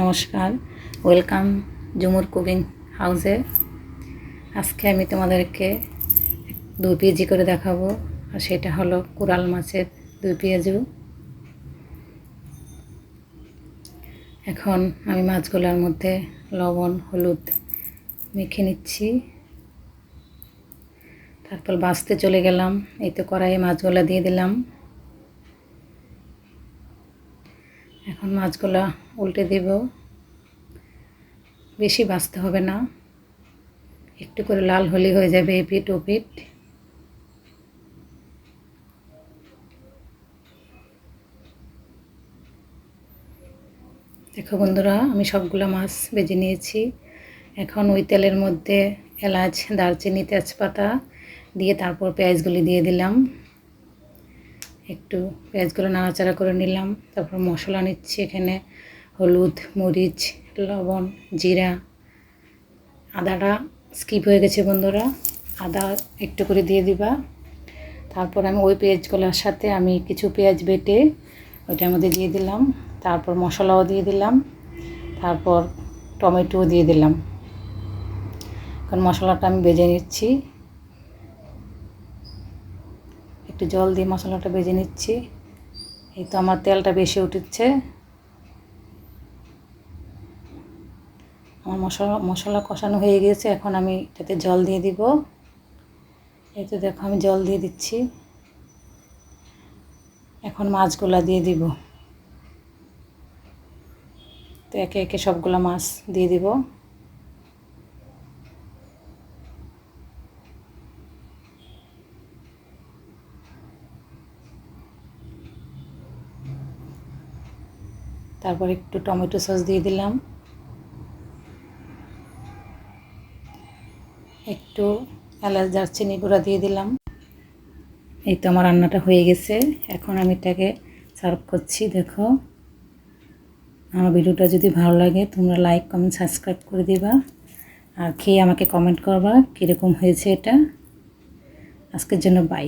নমস্কার, ওয়েলকাম ঝুমুর কুকিং হাউসে। আজকে আমি তোমাদেরকে 2 পেঁয়াজি করে দেখাবো, আর সেটা হলো কোরাল মাছের 2 পেঁয়াজু। এখন আমি মাছগুলোর মধ্যে লবণ হলুদ মেখে নিচ্ছি, তারপর ভাজতে চলে গেলাম। এই তো কড়াইয়ে মাছগুলো দিয়ে দিলাম। এখন মাছগুলো উল্টে দেব। বেশি ভাজতে হবে না, একটু করে লাল হলে হয়ে যাবে এপিঠ ওপিঠ। দেখো বন্ধুরা, আমি সবগুলো মাছ ভেজে নিয়েছি। এখন ওই তেলের মধ্যে এলাচ দারচিনি তেজপাতা দিয়ে তারপর পেঁয়াজগুলি দিয়ে দিলাম। একটু পেঁয়াজগুলো নাড়াচাড়া করে নিলাম। তারপর মশলা নিচ্ছি, এখানে হলুদ মরিচ লবণ জিরা। আদাটা স্কিপ হয়ে গেছে বন্ধুরা, আদা একটু করে দিয়ে দিবা। তারপর আমি ওই পেঁয়াজগুলোর সাথে আমি কিছু পেঁয়াজ বেটে ওইটার মধ্যে দিয়ে দিলাম। তারপর মশলাও দিয়ে দিলাম, তারপর টমেটোও দিয়ে দিলাম। এখন মশলাটা আমি ভেজে নিচ্ছি, একটু জল দিয়ে মশলাটা ভেজে নিচ্ছি। এই তো আমার তেলটা বেশি উঠছে। আমার মশলা কষানো হয়ে গিয়েছে। এখন আমি এটাতে জল দিয়ে দিব। এই তো দেখো আমি জল দিয়ে দিচ্ছি। এখন মাছগুলা দিয়ে দিব। তো একে একে সবগুলো মাছ দিয়ে দিব। তারপর একটু টমেটো সস দিয়ে দিলাম, একটু এলাচ দারচিনি গুঁড়া দিয়ে দিলাম। এই তো আমার রান্নাটা হয়ে গেছে। এখন আমি এটাকে সার্ভ করছি। দেখো, আমার ভিডিওটা যদি ভালো লাগে তোমরা লাইক কমেন্ট সাবস্ক্রাইব করে দিবা, আর খেয়ে আমাকে কমেন্ট করবা কীরকম হয়েছে এটা। আজকের জন্য বাই।